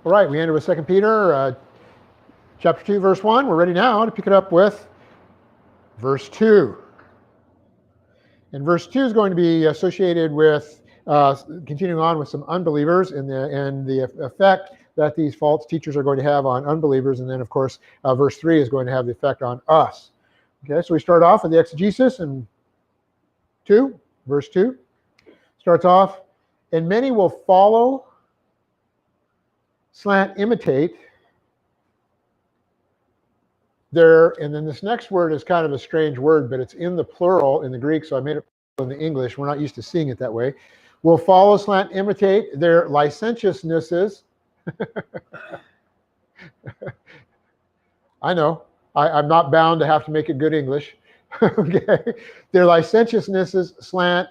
All right, we ended with 2 Peter chapter 2, verse 1. We're ready now to pick it up with verse 2. And verse 2 is going to be associated with continuing on with some unbelievers and the effect that these false teachers are going to have on unbelievers. And then, of course, verse 3 is going to have the effect on us. Okay, so we start off with the exegesis in 2, verse 2. Starts off, and many will follow, slant, imitate there, and then this next word is kind of a strange word, but it's in the plural in the Greek, so I made it in the English. We're not used to seeing it that way. Will follow, slant, imitate their licentiousnesses. I know, I'm not bound to have to make it good English. Okay, their licentiousnesses, slant,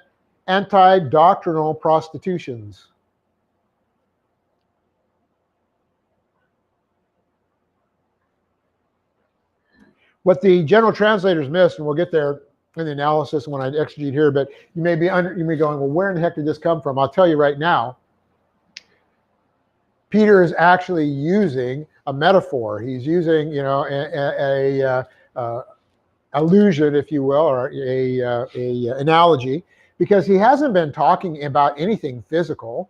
anti-doctrinal prostitutions. What the general translators missed, and we'll get there in the analysis when I exegete here, but you may be going, well, where in the heck did this come from? I'll tell you right now. Peter is actually using a metaphor. He's using, a allusion, if you will, or a analogy, because he hasn't been talking about anything physical.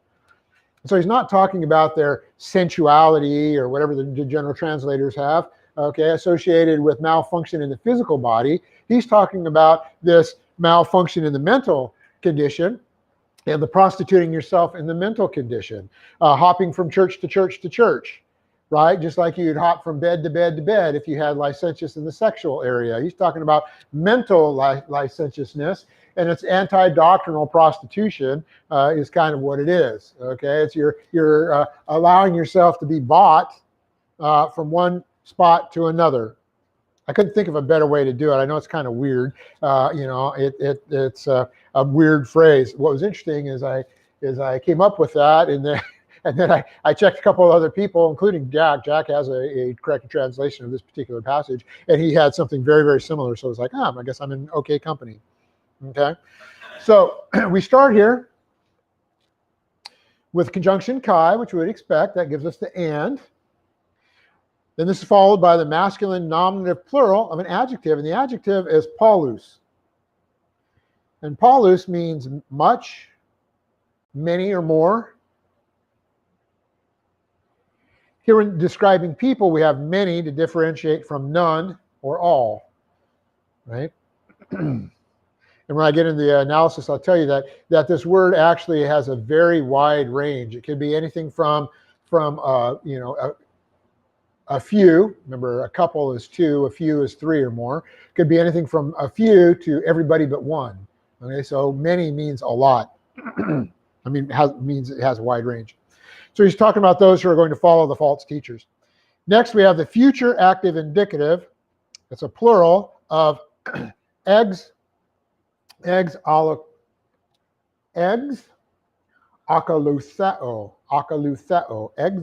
So he's not talking about their sensuality or whatever the general translators have, okay, associated with malfunction in the physical body. He's talking about this malfunction in the mental condition and the prostituting yourself in the mental condition, hopping from church to church to church, right? Just like you'd hop from bed to bed to bed if you had licentious in the sexual area. He's talking about mental licentiousness, and it's anti-doctrinal prostitution is kind of what it is, okay? It's you're allowing yourself to be bought from one spot to another. I couldn't think of a better way to do it. I know it's kind of weird. It's a weird phrase. What was interesting is I came up with that, and then I checked a couple of other people, including Jack. Jack has a correct translation of this particular passage, and he had something very, very similar. So I was like, I guess I'm in okay company. Okay, so we start here with conjunction kai, which we would expect. That gives us the and. Then this is followed by the masculine nominative plural of an adjective, and the adjective is paulus. And paulus means much, many, or more. Here when describing people, we have many to differentiate from none or all, right? And when I get into the analysis, I'll tell you that this word actually has a very wide range. It could be anything from a few. Remember, a couple is two, a few is three or more. It could be anything from a few to everybody but one. Okay, so many means a lot. I mean, means it has a wide range. So he's talking about those who are going to follow the false teachers. Next, we have the future active indicative. It's a plural of eggs akalutheo, eggs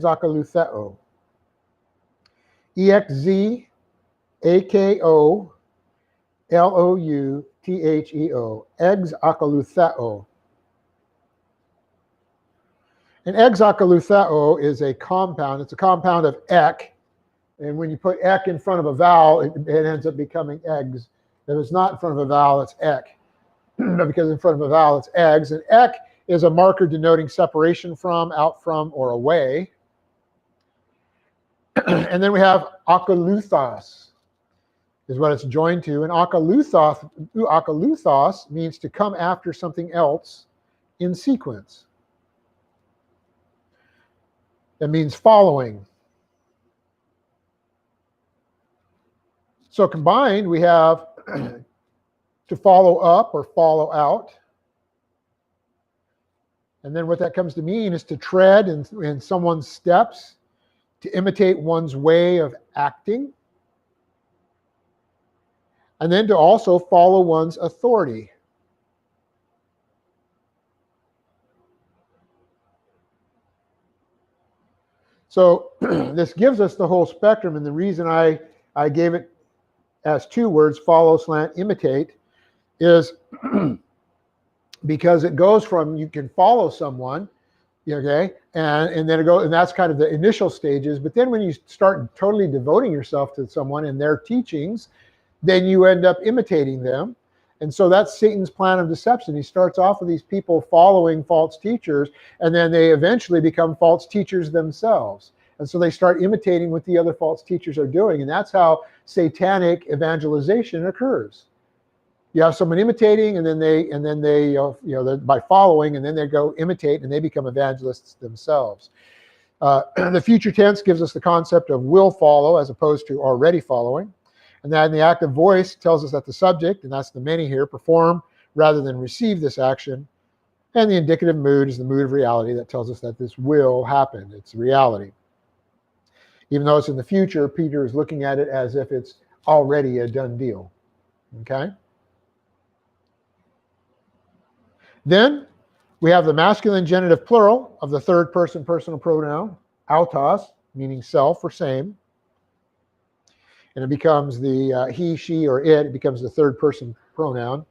akalutheo. EXZAKOLOUTHEO, eggs akalutheo. And eggs akalutheo is a compound. It's a compound of ek. And when you put ek in front of a vowel, it ends up becoming eggs. If it's not in front of a vowel, it's ek. But because in front of a vowel, it's eggs. And ek is a marker denoting separation from, out from, or away. And then we have akaluthos, is what it's joined to. And akaluthos means to come after something else in sequence. That means following. So combined, we have to follow up or follow out. And then what that comes to mean is to tread in someone's steps, to imitate one's way of acting, and then to also follow one's authority. So this gives us the whole spectrum, and the reason I gave it as two words, follow, slant, imitate, is because it goes from you can follow someone, okay, and then and that's kind of the initial stages. But then when you start totally devoting yourself to someone and their teachings, then you end up imitating them. And so that's Satan's plan of deception. He starts off with these people following false teachers, and then they eventually become false teachers themselves. And so they start imitating what the other false teachers are doing. And that's how satanic evangelization occurs. You have someone imitating, and then they by following, and then they go imitate, and they become evangelists themselves. The future tense gives us the concept of will follow as opposed to already following. And then the active voice tells us that the subject, and that's the many here, perform rather than receive this action. And the indicative mood is the mood of reality that tells us that this will happen. It's reality. Even though it's in the future, Peter is looking at it as if it's already a done deal. Okay? Then we have the masculine genitive plural of the third person personal pronoun, autos, meaning self or same. And it becomes the he, she, or it. It becomes the third person pronoun.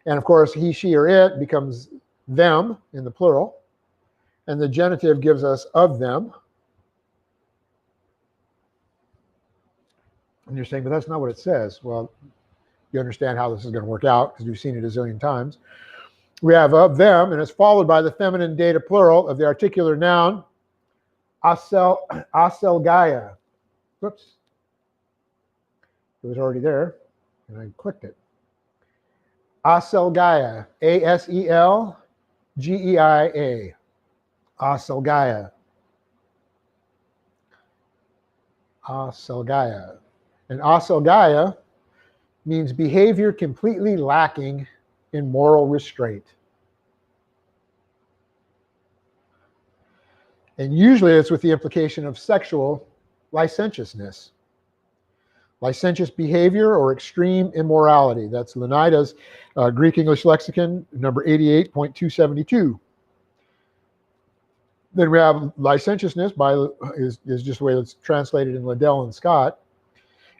And of course, he, she, or it becomes them in the plural. And the genitive gives us of them. And you're saying, but that's not what it says. Well, you understand how this is going to work out because you've seen it a zillion times. We have of them, and it's followed by the feminine dative plural of the articular noun, aselgaia. Whoops. It was already there, and I clicked it. Aselgaia, A-S-E-L-G-E-I-A. Aselgaia. Aselgaia. And aselgaia means behavior completely lacking in moral restraint. And usually it's with the implication of sexual licentiousness. Licentious behavior or extreme immorality. That's Lenaida's Greek English Lexicon, number 88.272. Then we have licentiousness, is just the way it's translated in Liddell and Scott.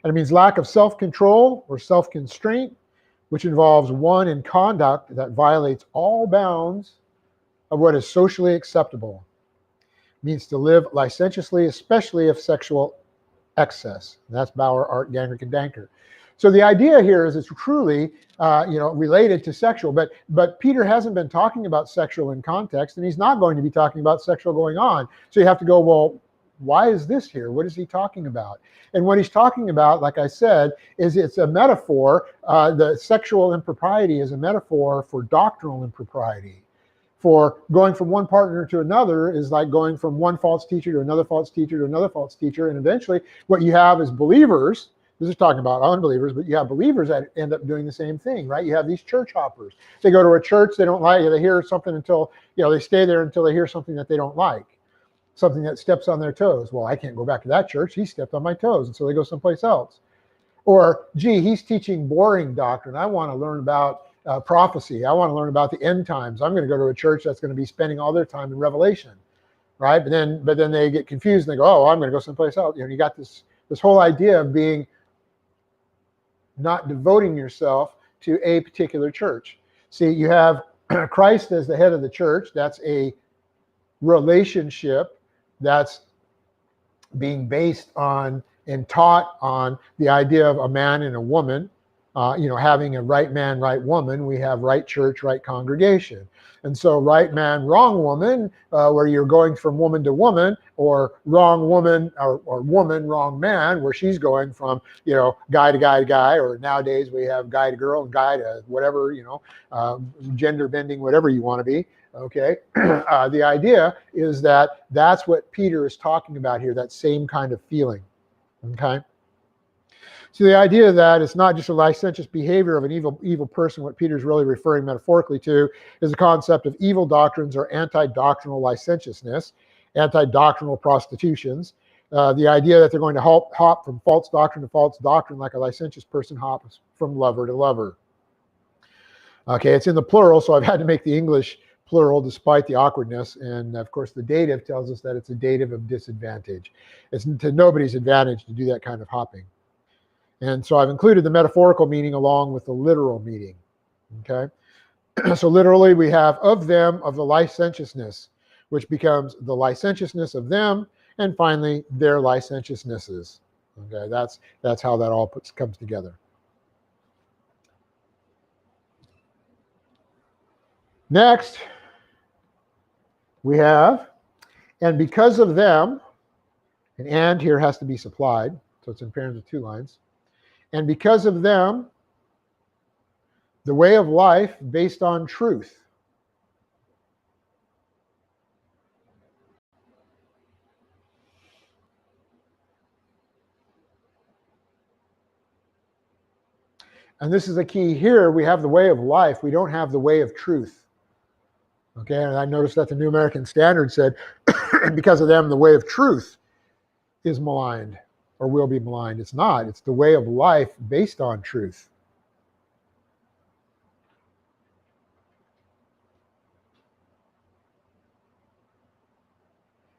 And it means lack of self-control or self-constraint, which involves one in conduct that violates all bounds of what is socially acceptable. It means to live licentiously, especially if sexual excess. And that's Bauer, Art, Gangrick, and Danker. So the idea here is it's truly, related to sexual, but Peter hasn't been talking about sexual in context, and he's not going to be talking about sexual going on. So you have to go, well, why is this here? What is he talking about? And what he's talking about, like I said, is it's a metaphor. The sexual impropriety is a metaphor for doctrinal impropriety. For going from one partner to another is like going from one false teacher to another false teacher to another false teacher. And eventually what you have is believers. This is talking about unbelievers, but you have believers that end up doing the same thing, right? You have these church hoppers. They go to a church, they don't like it. They hear something until, they stay there until they hear something that they don't like. Something that steps on their toes. Well, I can't go back to that church. He stepped on my toes. And so they go someplace else. Or, gee, he's teaching boring doctrine. I want to learn about prophecy. I want to learn about the end times. I'm going to go to a church that's going to be spending all their time in Revelation, right? But then they get confused and they go, oh, I'm going to go someplace else. You got this whole idea of being not devoting yourself to a particular church. See, you have Christ as the head of the church. That's a relationship that's being based on and taught on the idea of a man and a woman, having a right man, right woman. We have right church, right congregation. And so right man, wrong woman, where you're going from woman to woman, or wrong woman or woman, wrong man, where she's going from, guy to guy to guy, or nowadays we have guy to girl and guy to whatever, gender bending, whatever you want to be. Okay. The idea is that that's what Peter is talking about here, that same kind of feeling. Okay. So the idea that it's not just a licentious behavior of an evil person, what Peter's really referring metaphorically to is the concept of evil doctrines or anti-doctrinal licentiousness, anti-doctrinal prostitutions. The idea that they're going to hop from false doctrine to false doctrine like a licentious person hops from lover to lover. Okay, it's in the plural, so I've had to make the English plural despite the awkwardness. And of course, the dative tells us that it's a dative of disadvantage. It's to nobody's advantage to do that kind of hopping. And so I've included the metaphorical meaning along with the literal meaning. Okay. So literally we have of them, of the licentiousness. which becomes the licentiousness of them, and finally their licentiousnesses. Okay, that's how that all comes together. Next, we have, and because of them, and here has to be supplied, so it's in pairs of 2 lines, and because of them, the way of life based on truth. And this is the key here. We have the way of life. We don't have the way of truth. Okay, and I noticed that the New American Standard said, and because of them, the way of truth is maligned or will be maligned. It's not. It's the way of life based on truth.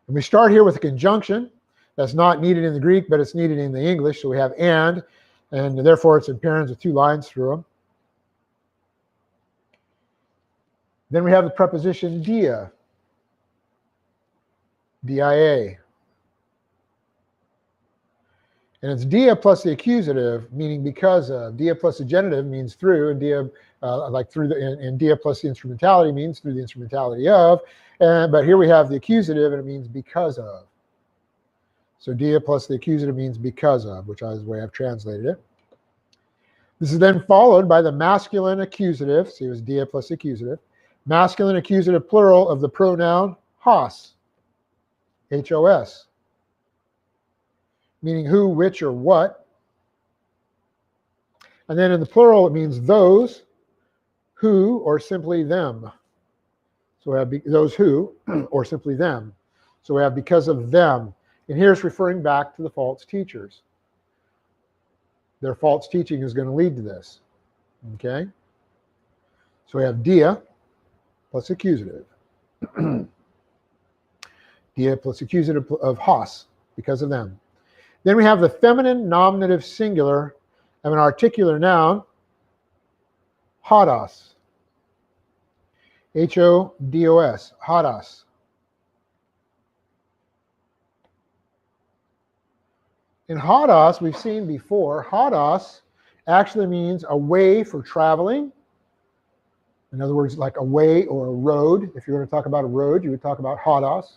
And we start here with a conjunction that's not needed in the Greek, but it's needed in the English. So we have and therefore it's in pairs with 2 lines through them. Then we have the preposition dia, dia. And it's dia plus the accusative, meaning because of. Dia plus the genitive means through, and dia, like through and dia plus the instrumentality means through the instrumentality of. But here we have the accusative, and it means because of. So dia plus the accusative means because of, which is the way I've translated it. This is then followed by the masculine accusative. See, it was dia plus accusative. Masculine accusative plural of the pronoun hos, H-O-S, meaning who, which, or what. And then in the plural, it means those, who, or simply them. So we have those who, or simply them. So we have because of them. And here it's referring back to the false teachers. Their false teaching is going to lead to this. Okay? So we have dia plus accusative. Dia plus accusative of hos, because of them. Then we have the feminine nominative singular of an articular noun, hodos. H-O-D-O-S, hodos. In hodos, we've seen before, hodos actually means a way for traveling. In other words, like a way or a road. If you were to talk about a road, you would talk about hodos.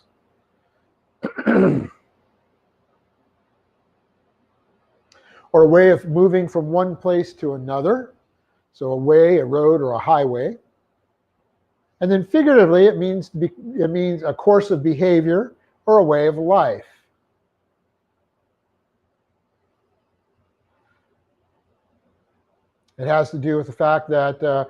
Or a way of moving from one place to another. So a way, a road, or a highway. And then figuratively, it means a course of behavior or a way of life. It has to do with the fact that there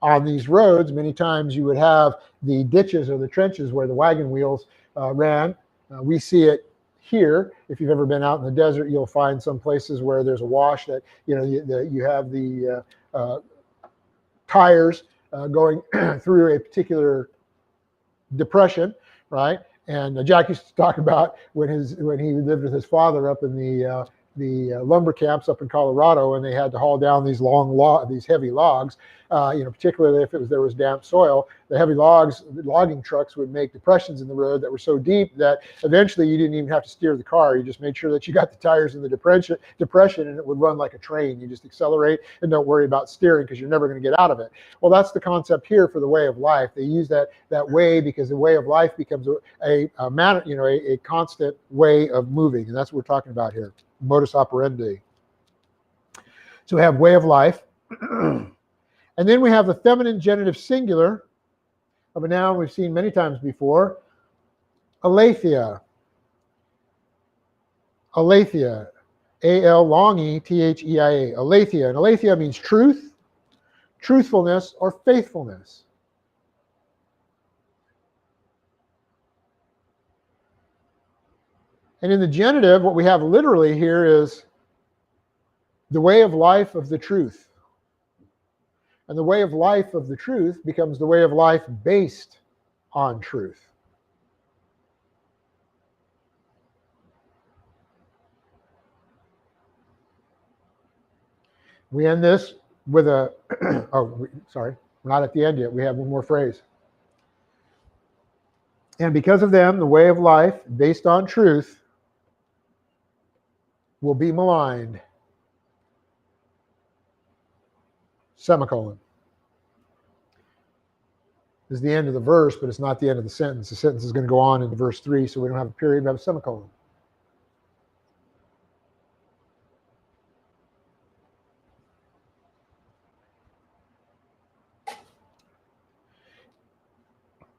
on these roads, many times you would have the ditches or the trenches where the wagon wheels ran. We see it here. If you've ever been out in the desert, you'll find some places where there's a wash that you have the tires going through a particular depression, right? And Jack used to talk about when he lived with his father up in the lumber camps up in Colorado, and they had to haul down these these heavy logs. Particularly if there was damp soil, the heavy logging trucks would make depressions in the road that were so deep that eventually you didn't even have to steer the car. You just made sure that you got the tires in the depression, and it would run like a train. You just accelerate and don't worry about steering because you're never going to get out of it. Well, that's the concept here for the way of life. They use that way because the way of life becomes a constant way of moving, and that's what we're talking about here. Modus operandi. So we have way of life. And then we have the feminine genitive singular of a noun we've seen many times before, aletheia. Aletheia. A-L long E, T-H-E-I-A. Aletheia. And aletheia means truth, truthfulness, or faithfulness. And in the genitive, what we have literally here is the way of life of the truth. And the way of life of the truth becomes the way of life based on truth. We end this with a, we're not at the end yet. We have one more phrase. And because of them, the way of life based on truth will be maligned. Semicolon. This is the end of the verse, but it's not the end of the sentence. The sentence is going to go on into verse 3, so we don't have a period, we have a semicolon.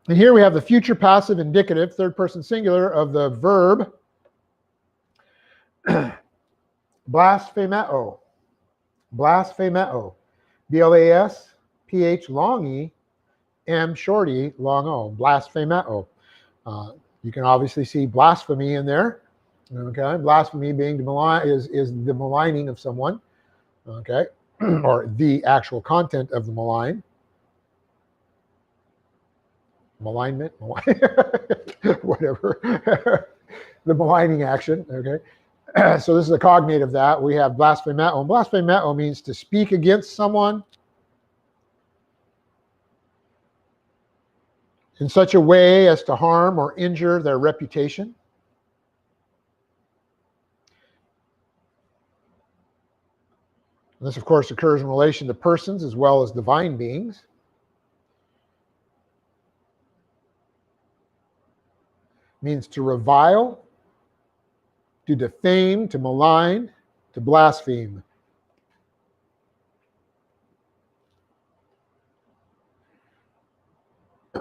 And here we have the future passive indicative, third person singular of the verb blasphemeo. Blasphemeo. B-L-A-S-P-H long E, M short E, long O. Blasphemeo. You can obviously see blasphemy in there. Okay, blasphemy being is the maligning of someone. Okay, or the actual content of the malign. Malignment, whatever. The maligning action. Okay. So this is a cognate of that. We have blasphemeo. And blasphemeo means to speak against someone in such a way as to harm or injure their reputation. And this, of course, occurs in relation to persons as well as divine beings. It means to revile, to defame, to malign, to blaspheme.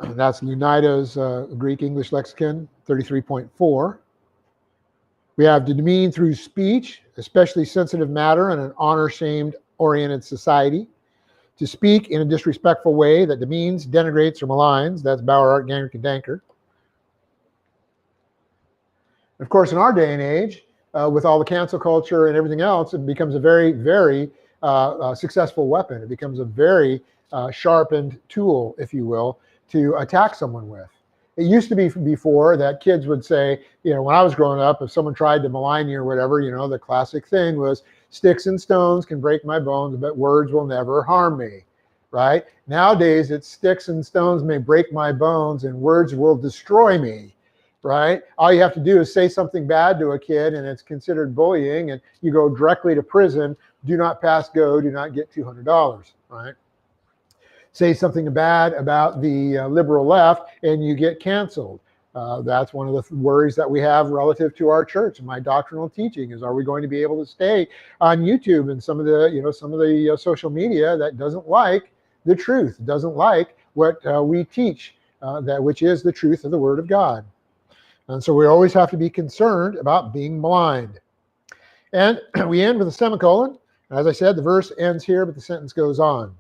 That's Lunaida's Greek English lexicon, 33.4. We have to demean through speech, especially sensitive matter in an honor-shamed oriented society. To speak in a disrespectful way that demeans, denigrates, or maligns. That's Bauer, Art, Ganrick, and Danker. Of course, in our day and age, with all the cancel culture and everything else, it becomes a very, very successful weapon. It becomes a very sharpened tool, if you will, to attack someone with. It used to be before that kids would say, when I was growing up, if someone tried to malign you or whatever, the classic thing was, sticks and stones can break my bones, but words will never harm me, right? Nowadays, it's sticks and stones may break my bones and words will destroy me, right? All you have to do is say something bad to a kid and it's considered bullying and you go directly to prison, do not pass go, do not get $200, right? Say something bad about the liberal left and you get canceled. That's one of the worries that we have relative to our church. My doctrinal teaching is: are we going to be able to stay on YouTube and some of the social media that doesn't like the truth, doesn't like what we teach, which is the truth of the Word of God. And so we always have to be concerned about being maligned. And we end with a semicolon. As I said, the verse ends here, but the sentence goes on.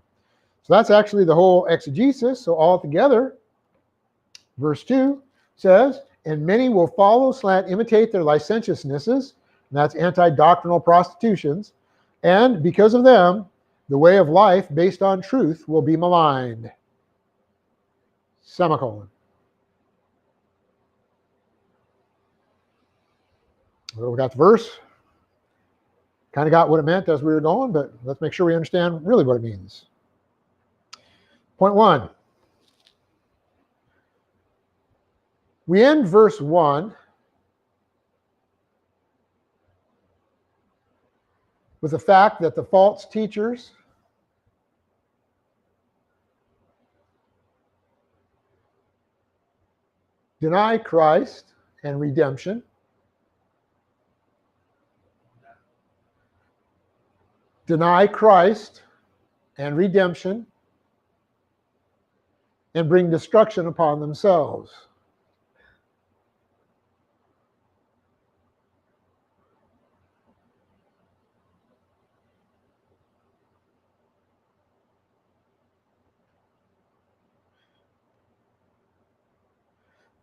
So that's actually the whole exegesis. So altogether, verse 2 says, and many will follow, imitate their licentiousnesses, and that's anti-doctrinal prostitutions, and because of them, the way of life based on truth will be maligned. Semicolon. Well, we got the verse. Kind of got what it meant as we were going, but let's make sure we understand really what it means. Point 1. We end verse 1 with the fact that the false teachers deny Christ and redemption, deny Christ and redemption, and bring destruction upon themselves.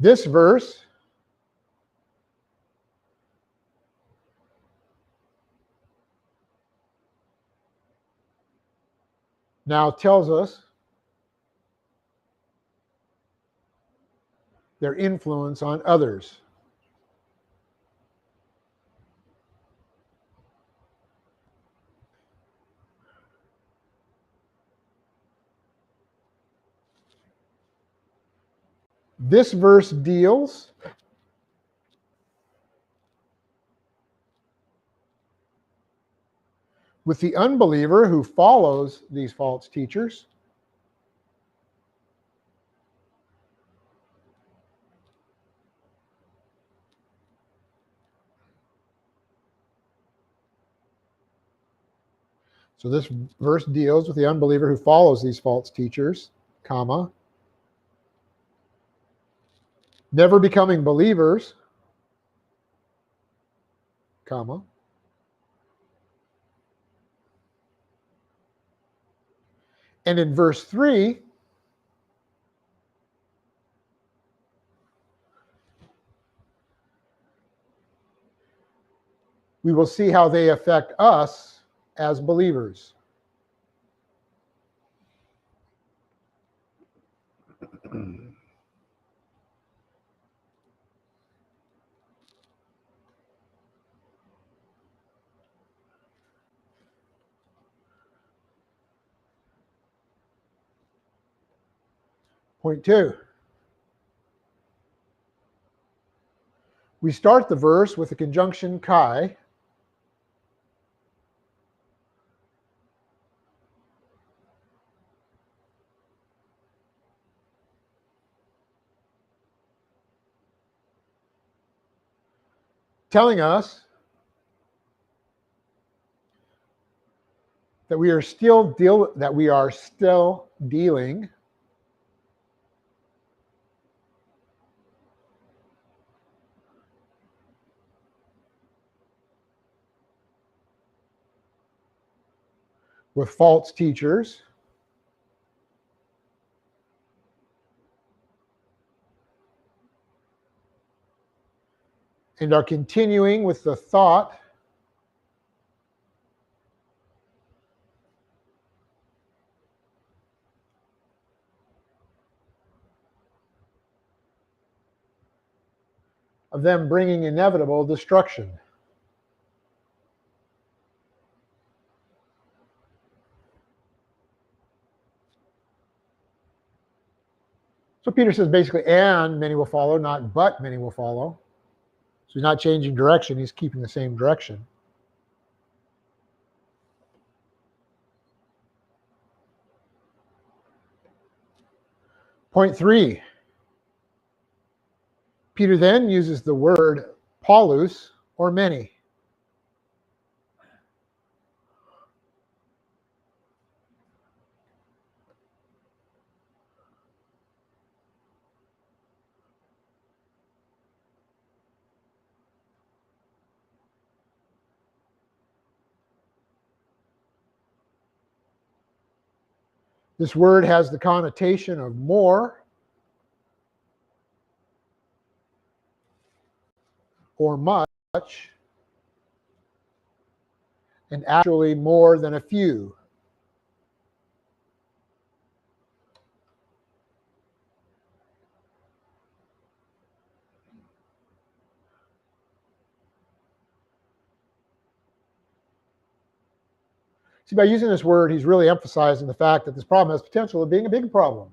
This verse now tells us their influence on others. This verse deals with the unbeliever who follows these false teachers. So this verse deals with the unbeliever who follows these false teachers, comma, never becoming believers, comma, and in verse 3, we will see how they affect us as believers. Point 2. We start the verse with the conjunction kai, telling us that we are still dealing with false teachers and are continuing with the thought of them bringing inevitable destruction. So Peter says basically, and many will follow, not but many will follow. So he's not changing direction, he's keeping the same direction. Point 3. Peter then uses the word paulus, or many. This word has the connotation of more or much, and actually more than a few. See, by using this word, he's really emphasizing the fact that this problem has potential of being a big problem,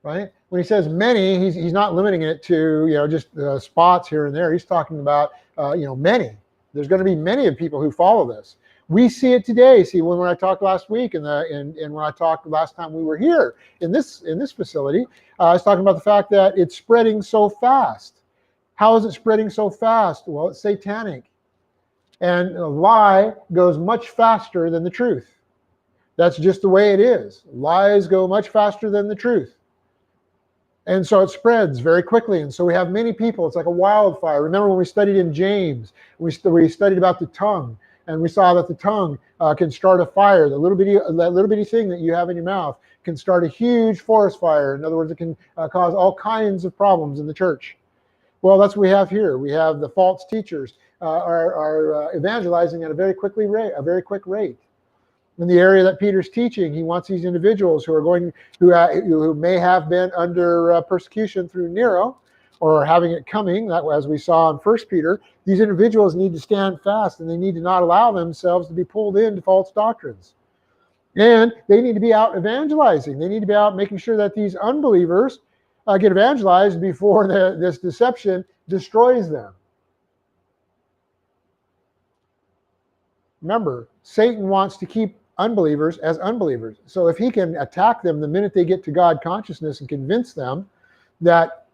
right? When he says many, he's not limiting it to just spots here and there. He's talking about many. There's going to be many of people who follow this. We see it today. See, when I talked last week and when I talked last time we were here in this facility, I was talking about the fact that it's spreading so fast. How is it spreading so fast? Well, it's satanic. And a lie goes much faster than the truth. That's just the way it is. Lies go much faster than the truth. And so it spreads very quickly. And so we have many people. It's like a wildfire. Remember when we studied in James, we studied about the tongue, and we saw that the tongue can start a fire. That little bitty thing that you have in your mouth can start a huge forest fire. In other words, it can cause all kinds of problems in the church. Well, that's what we have here. We have the false teachers are evangelizing at a very quick rate. In the area that Peter's teaching, he wants these individuals who may have been under persecution through Nero, or having it coming. That, as we saw in 1 Peter, these individuals need to stand fast, and they need to not allow themselves to be pulled into false doctrines. And they need to be out evangelizing. They need to be out making sure that these unbelievers get evangelized before this deception destroys them. Remember, Satan wants to keep unbelievers as unbelievers. So if he can attack them the minute they get to God consciousness and convince them that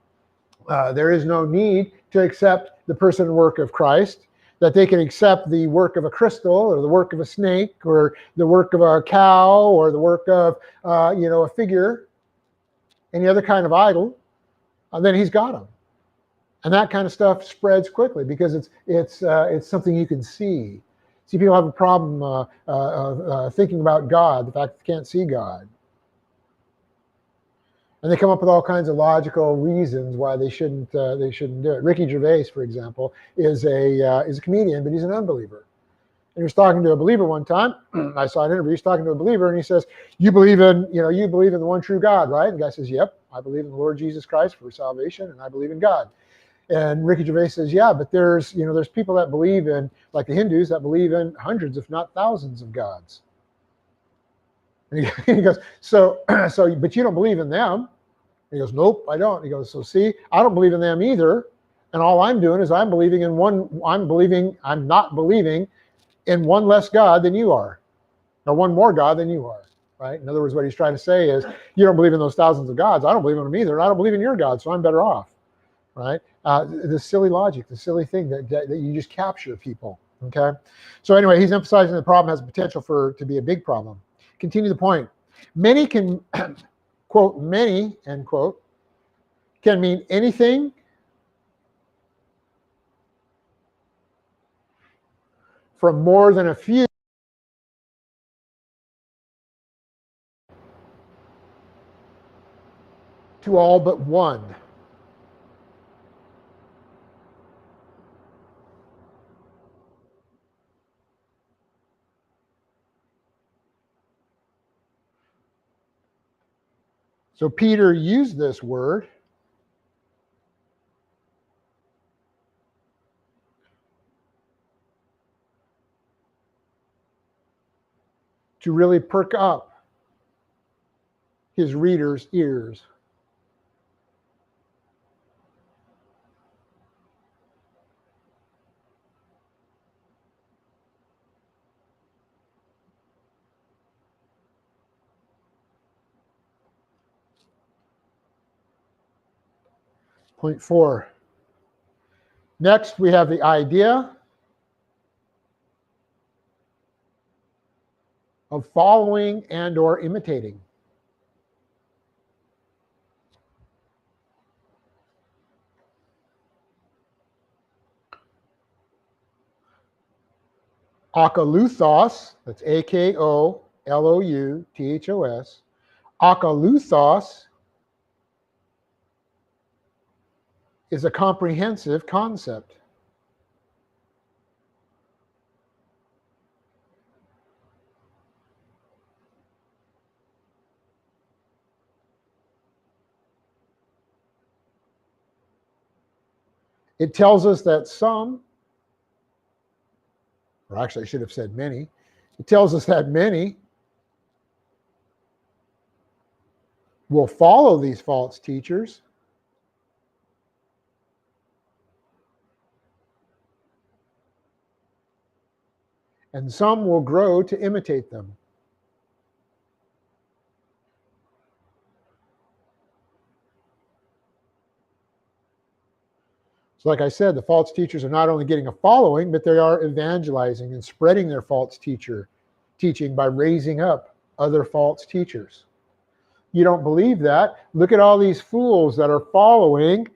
there is no need to accept the person and work of Christ, that they can accept the work of a crystal or the work of a snake or the work of a cow or the work of a figure, any other kind of idol, then he's got them. And that kind of stuff spreads quickly because it's something you can see. See, people have a problem thinking about God, the fact that they can't see God. And they come up with all kinds of logical reasons why they shouldn't do it. Ricky Gervais, for example, is a comedian, but he's an unbeliever. And he was talking to a believer one time. I saw an interview. He's talking to a believer, and he says, "You believe in the one true God, right?" And the guy says, "Yep, I believe in the Lord Jesus Christ for salvation, and I believe in God." And Ricky Gervais says, "Yeah, but there's people that believe in, like the Hindus, that believe in hundreds, if not thousands, of gods." And he goes, "So, but you don't believe in them?" He goes, "Nope, I don't." He goes, "So see, I don't believe in them either. And all I'm doing is I'm not believing in one less God than you are, or one more God than you are." Right? In other words, what he's trying to say is, you don't believe in those thousands of gods. I don't believe in them either. And I don't believe in your God, so I'm better off. Right? The silly logic, the silly thing that you just capture people. Okay. So anyway, he's emphasizing the problem has the potential to be a big problem. Continue the point. Many can, quote, many, end quote, can mean anything from more than a few to all but one. So Peter used this word to really perk up his readers' ears. Point 4. Next, we have the idea of following and or imitating. Akaluthos, that's Akolouthos. Akaluthos is a comprehensive concept. It tells us that some, or actually I should have said many, it tells us that many will follow these false teachers and some will grow to imitate them. So like I said, the false teachers are not only getting a following, but they are evangelizing and spreading their false teaching by raising up other false teachers. You don't believe that? Look at all these fools that are following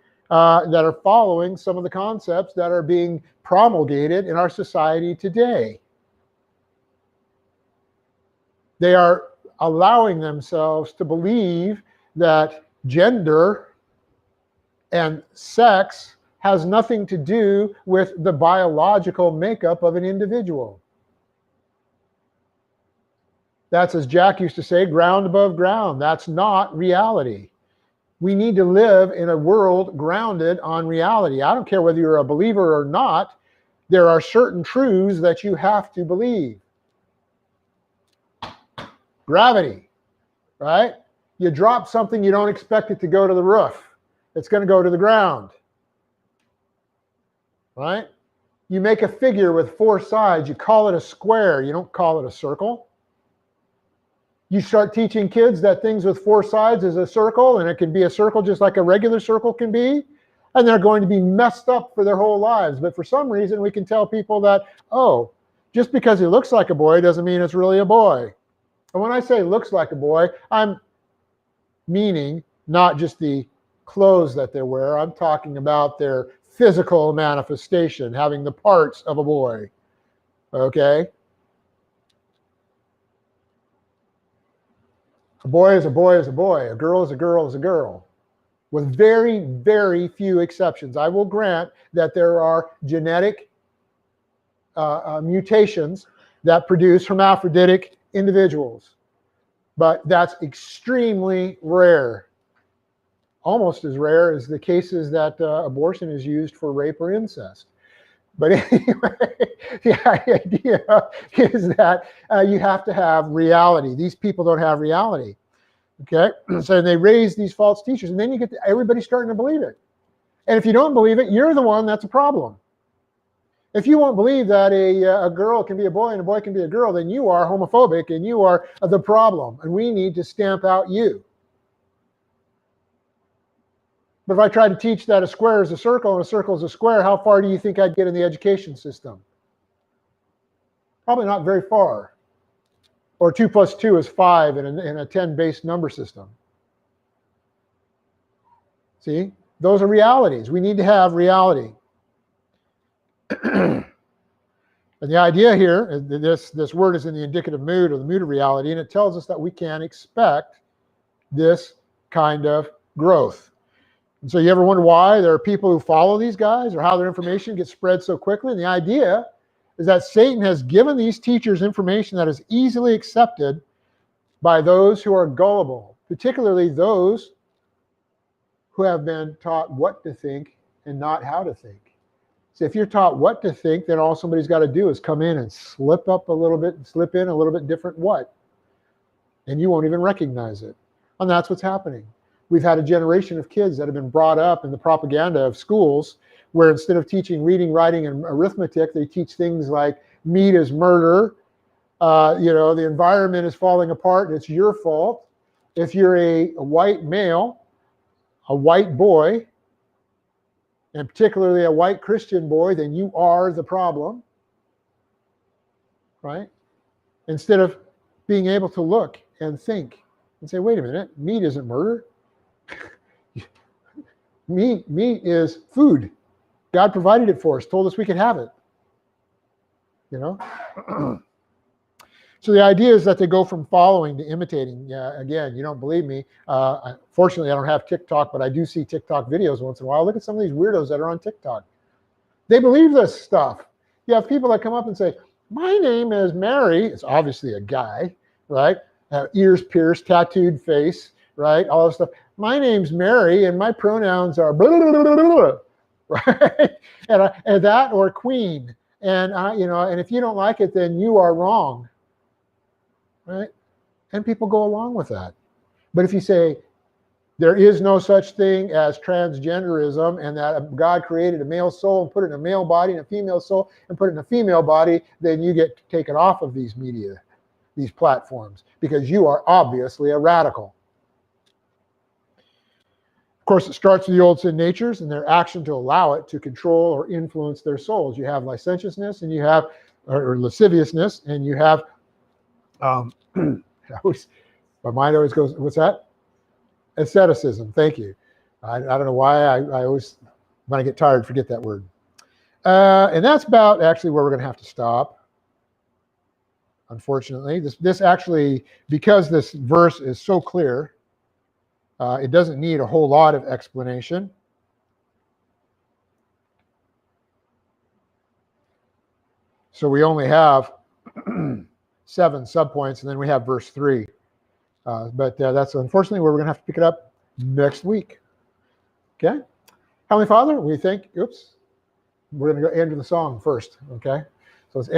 some of the concepts that are being promulgated in our society today. They are allowing themselves to believe that gender and sex has nothing to do with the biological makeup of an individual. That's, as Jack used to say, ground above ground. That's not reality. We need to live in a world grounded on reality. I don't care whether you're a believer or not. There are certain truths that you have to believe. Gravity, right? You drop something, you don't expect it to go to the roof. it's going to go to the ground. Right? You make a figure with 4 sides, you call it a square, you don't call it a circle. You start teaching kids that things with 4 sides is a circle, and it can be a circle just like a regular circle can be, and they're going to be messed up for their whole lives. But for some reason, we can tell people that, oh, just because he looks like a boy doesn't mean it's really a boy. And when I say looks like a boy, I'm meaning not just the clothes that they wear. I'm talking about their physical manifestation, having the parts of a boy. Okay? A boy is a boy is a boy. A girl is a girl is a girl. With very, very few exceptions. I will grant that there are genetic mutations that produce hermaphroditic individuals. But that's extremely rare. Almost as rare as the cases that abortion is used for rape or incest. But anyway, the idea is that you have to have reality. These people don't have reality. Okay? So they raise these false teachers, and then you get everybody starting to believe it. And if you don't believe it, you're the one that's a problem. If you won't believe that a girl can be a boy and a boy can be a girl, then you are homophobic and you are the problem. And we need to stamp out you. But if I try to teach that a square is a circle and a circle is a square, how far do you think I'd get in the education system? Probably not very far. Or 2 plus 2 is 5 in a 10-based number system. See? Those are realities. We need to have reality. And the idea here, this word is in the indicative mood or the mood of reality, and it tells us that we can expect this kind of growth. And so you ever wonder why there are people who follow these guys or how their information gets spread so quickly? And the idea is that Satan has given these teachers information that is easily accepted by those who are gullible, particularly those who have been taught what to think and not how to think. So if you're taught what to think, then all somebody's got to do is come in and slip in a little bit different what. And you won't even recognize it. And that's what's happening. We've had a generation of kids that have been brought up in the propaganda of schools where instead of teaching reading, writing, and arithmetic, they teach things like meat is murder, the environment is falling apart and it's your fault. If you're a white male, a white boy, and particularly a white Christian boy, then you are the problem, right? Instead of being able to look and think and say, wait a minute, meat isn't murder. Meat is food. God provided it for us, told us we could have it. So the idea is that they go from following to imitating. Again, you don't believe me. Fortunately, I don't have TikTok, but I do see TikTok videos once in a while. Look at some of these weirdos that are on TikTok. They believe this stuff. You have people that come up and say, my name is Mary. It's obviously a guy, right? Ears pierced, tattooed face, right? All this stuff. My name's Mary, and my pronouns are blah, blah, blah, blah, blah, right? And that or queen. And, and if you don't like it, then you are wrong. Right? And people go along with that. But if you say there is no such thing as transgenderism and that God created a male soul and put it in a male body and a female soul and put it in a female body, then you get taken off of these media, these platforms, because you are obviously a radical. Of course, it starts with the old sin natures and their action to allow it to control or influence their souls. You have licentiousness and you have, or lasciviousness, and you have my mind always goes, what's that? Asceticism. Thank you. I don't know why I always, when I get tired, forget that word. And that's about actually where we're going to have to stop. Unfortunately, this actually, because this verse is so clear, it doesn't need a whole lot of explanation. So we only have 7 subpoints, and then we have verse 3. But that's unfortunately where we're going to have to pick it up next week. Okay? Heavenly Father, we thank, we're going to go end with the song first. Okay? So let's end.